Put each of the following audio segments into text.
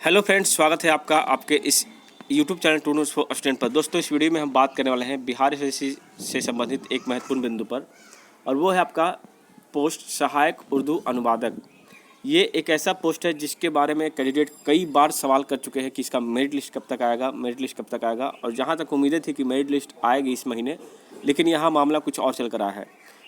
Hello friends, स्वागत है आपका आपके इस YouTube channel to news for student पर। दोस्तों, इस वीडियो में हम बात करने वाले हैं बिहार एसएससी से संबंधित एक महत्वपूर्ण बिंदु पर, और वो है आपका पोस्ट सहायक उर्दू अनुवादक। ये एक ऐसा पोस्ट है जिसके बारे में कैंडिडेट कई बार सवाल कर चुके हैं कि इसका मेरिट लिस्ट कब तक आएगा, मेरिट लिस्ट कब तक आएगा। और जहाँ तक उम्मीदें थी कि मेरिट लिस्ट आएगी इस महीने, लेकिन यहाँ मामला कुछ और चल कर रहा है।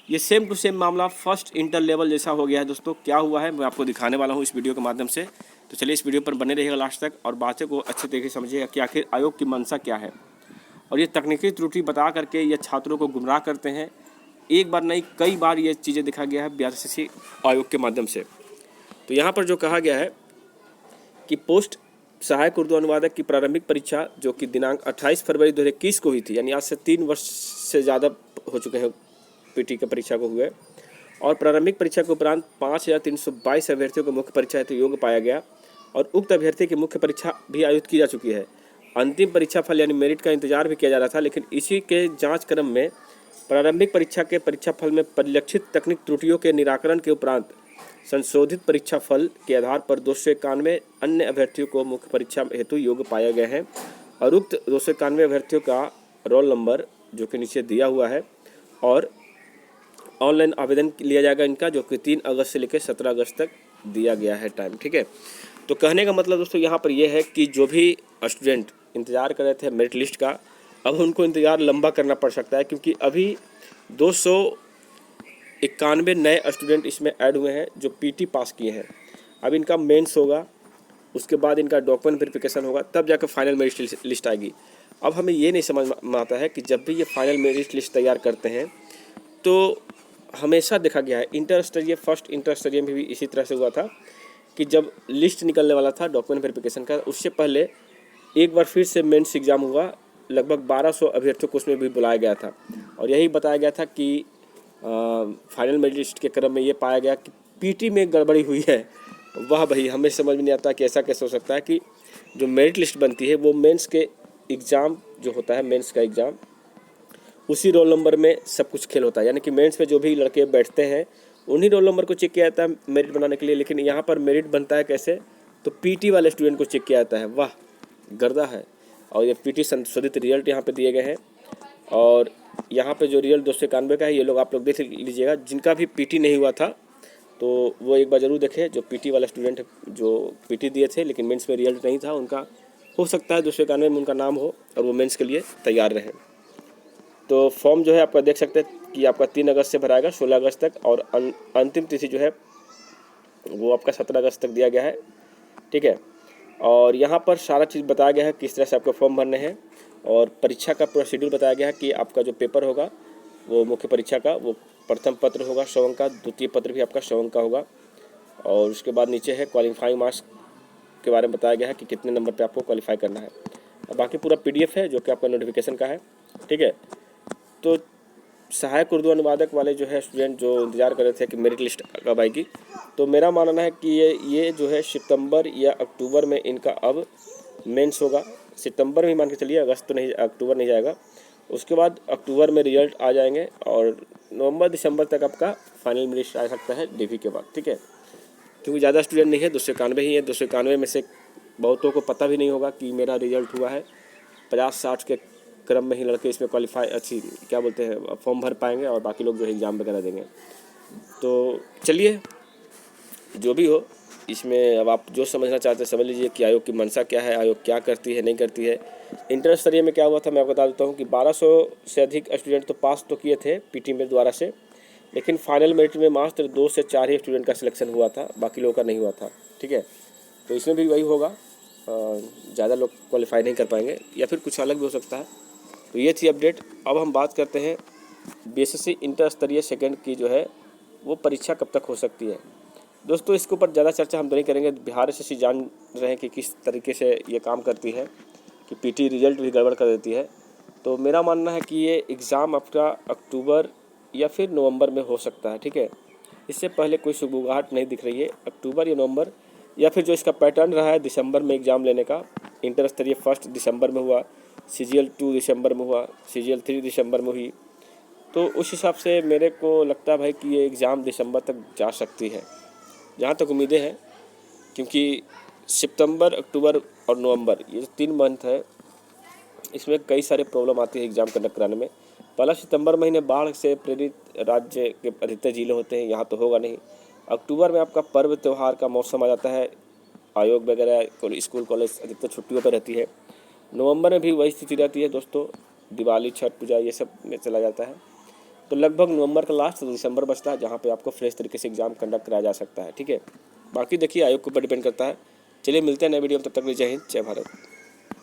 ये सेम टू सेम मामला फर्स्ट इंटर लेवल जैसा हो गया है। दोस्तों, क्या हुआ है मैं आपको दिखाने वाला हूँ इस वीडियो के माध्यम से। तो चलिए इस वीडियो पर बने रहिएगा लास्ट तक और बातें को अच्छे तरीके से समझिएगा कि आखिर आयोग की मंशा क्या है। और ये तकनीकी त्रुटि बता करके ये छात्रों को गुमराह करते हैं। एक बार नहीं, कई बार ये चीज़ें दिखा गया है बिहार एसएससी आयोग के माध्यम से। तो यहाँ पर जो कहा गया है कि पोस्ट सहायक उर्दू अनुवादक की प्रारंभिक परीक्षा, जो कि दिनांक 28 फरवरी 2021 को हुई थी, यानी आज से 3 वर्ष से ज़्यादा हो चुके हैं पीटी की परीक्षा को हुए। और प्रारंभिक परीक्षा के उपरांत 5322 अभ्यर्थियों को मुख्य परीक्षा हेतु योग्य पाया गया और उक्त अभ्यर्थी की मुख्य परीक्षा भी आयोजित की जा चुकी है। अंतिम परीक्षा फल यानी मेरिट का इंतजार भी किया जा रहा था, लेकिन इसी के जांच क्रम में प्रारंभिक परीक्षा के परीक्षा फल में परिलक्षित तकनीक त्रुटियों के निराकरण के उपरांत संशोधित परीक्षा फल के आधार पर 291 अन्य अभ्यर्थियों को मुख्य परीक्षा हेतु योग्य पाए गए हैं। और उक्त 291 अभ्यर्थियों का रोल नंबर जो कि नीचे दिया हुआ है, और ऑनलाइन आवेदन लिया जाएगा इनका, जो कि 3 अगस्त से लेकर 17 अगस्त तक दिया गया है टाइम। ठीक है, तो कहने का मतलब दोस्तों यहाँ पर यह है कि जो भी स्टूडेंट इंतज़ार कर रहे थे मेरिट लिस्ट का, अब उनको इंतज़ार लंबा करना पड़ सकता है, क्योंकि अभी 291 नए स्टूडेंट इसमें ऐड हुए हैं जो पीटी पास किए हैं। अब इनका मेंस होगा, उसके बाद इनका डॉक्यूमेंट वेरिफिकेशन होगा, तब जाकर फाइनल मेरिट लिस्ट आएगी। अब हमें ये नहीं समझ में आता है कि जब भी ये फाइनल मेरिट लिस्ट तैयार करते हैं तो हमेशा देखा गया है, इंटर स्तरीय फर्स्ट इंटर स्तरीय में भी इसी तरह से हुआ था कि जब लिस्ट निकलने वाला था डॉक्यूमेंट वेरिफिकेशन का, उससे पहले एक बार फिर से मेंस एग्ज़ाम हुआ। लगभग 1200 अभ्यर्थियों को उसमें भी बुलाया गया था, और यही बताया गया था कि फाइनल मेरिट लिस्ट के क्रम में ये पाया गया कि पीटी में गड़बड़ी हुई है। वह भाई हमें समझ में नहीं आता कि ऐसा कैसे हो सकता है कि जो मेरिट लिस्ट बनती है वो मेंस के एग्ज़ाम जो होता है, मेंस का एग्ज़ाम, उसी रोल नंबर में सब कुछ खेल होता है। यानी कि मेंस में जो भी लड़के बैठते हैं उन्हीं रोल नंबर को चेक किया जाता है मेरिट बनाने के लिए, लेकिन यहाँ पर मेरिट बनता है कैसे, तो पीटी वाले स्टूडेंट को चेक किया जाता है। वाह, गर्दा है। और ये पीटी संशोधित रिजल्ट यहाँ पे दिए गए हैं, और यहाँ पे जो रिजल्ट 291 का है, ये लोग आप लोग देख लीजिएगा। जिनका भी पीटी नहीं हुआ था तो वो एक बार ज़रूर देखें। जो पीटी वाला स्टूडेंट जो पीटी दिए थे लेकिन मेंस में रिजल्ट नहीं था, उनका हो सकता है 291 में उनका नाम हो और वो मेंस के लिए तैयार रहें। तो फॉर्म जो है आपका देख सकते हैं कि आपका 3 अगस्त से भराएगा 16 अगस्त तक, और अंतिम तिथि जो है वो आपका 17 अगस्त तक दिया गया है। ठीक है, और यहाँ पर सारा चीज़ बताया गया है किस तरह से आपके फॉर्म भरने हैं, और परीक्षा का पूरा शेड्यूल बताया गया है कि आपका जो पेपर होगा वो मुख्य परीक्षा का, वो प्रथम पत्र होगा 100 अंक का, द्वितीय पत्र भी आपका 100 अंक का होगा, और उसके बाद नीचे है क्वालिफाइंग मार्क्स के बारे में बताया गया है कि कितने नंबर पे आपको क्वालिफाई करना है। और बाकी पूरा PDF है जो कि आपका नोटिफिकेशन का है। ठीक है, तो सहायक उर्दू अनुवादक वाले जो है स्टूडेंट जो इंतज़ार कर रहे थे कि मेरिट लिस्ट कब आएगी, तो मेरा मानना है कि ये जो है सितंबर या अक्टूबर में इनका अब मेंस होगा। सितंबर में मान के चलिए, अगस्त तो नहीं, अक्टूबर नहीं जाएगा। उसके बाद अक्टूबर में रिजल्ट आ जाएंगे, और नवंबर दिसंबर तक आपका फाइनल मेरिट लिस्ट आ सकता है DV के बाद। ठीक है, क्योंकि ज़्यादा स्टूडेंट नहीं है, 291 ही है। 291 में से बहुतों को पता भी नहीं होगा कि मेरा रिजल्ट हुआ है। 50-60 के क्रम में ही लड़के इसमें क्वालिफाई क्या बोलते हैं फॉर्म भर पाएंगे, और बाकी लोग जो है एग्ज़ाम वगैरह देंगे। तो चलिए, जो भी हो, इसमें अब आप जो समझना चाहते हैं समझ लीजिए कि आयोग की मंशा क्या है, आयोग क्या करती है नहीं करती है। इंटर स्तरीय में क्या हुआ था मैं आपको बता देता हूँ कि 1200 से अधिक स्टूडेंट तो पास तो किए थे पीटी में द्वारा से, लेकिन फाइनल मेरिट में मात्र 2 से 4 ही स्टूडेंट का सिलेक्शन हुआ था, बाकी लोगों का नहीं हुआ था। ठीक है, तो इसमें भी वही होगा, ज़्यादा लोग क्वालिफाई नहीं कर पाएंगे, या फिर कुछ अलग भी हो सकता है। तो ये थी अपडेट। अब हम बात करते हैं BSSC इंटर स्तरीय सेकेंड की जो है वो परीक्षा कब तक हो सकती है। दोस्तों, इसके ऊपर ज़्यादा चर्चा हम तो नहीं करेंगे। बिहार SSC जान रहे हैं कि किस तरीके से ये काम करती है, कि पीटी रिजल्ट भी गड़बड़ कर देती है। तो मेरा मानना है कि ये एग्ज़ाम आपका अक्टूबर या फिर नवंबर में हो सकता है। ठीक है, इससे पहले कोई सुगबुगाहट नहीं दिख रही है। अक्टूबर या नवंबर, या फिर जो इसका पैटर्न रहा है दिसंबर में एग्ज़ाम लेने का, इंटर स्तरीय फर्स्ट दिसंबर में हुआ, CGL 2 दिसंबर में हुआ, CGL 3 दिसंबर में हुई, तो उस हिसाब से मेरे को लगता है भाई कि ये एग्ज़ाम दिसंबर तक जा सकती है, जहाँ तक उम्मीदें हैं। क्योंकि सितंबर, अक्टूबर और नवंबर, ये 3 मंथ है, इसमें कई सारे प्रॉब्लम आती है एग्ज़ाम कंडक्ट कराने में। पहला सितंबर महीने बाढ़ से प्रेरित राज्य के अधिकतर जिले होते हैं, यहाँ तो होगा नहीं। अक्टूबर में आपका पर्व त्यौहार का मौसम आ जाता है, आयोग वगैरह स्कूल कॉलेज अधिकतर छुट्टियों पर रहती है। नवंबर में भी वही स्थिति रहती है दोस्तों, दिवाली छठ पूजा ये सब में चला जाता है। तो लगभग नवंबर का लास्ट दिसंबर बचता है जहाँ पे आपको फ्रेश तरीके से एग्ज़ाम कंडक्ट कराया जा सकता है, ठीक है। बाकी देखिए आयोग के ऊपर डिपेंड करता है। चलिए मिलते हैं नए वीडियो में, तब तक के लिए जय हिंद जय भारत।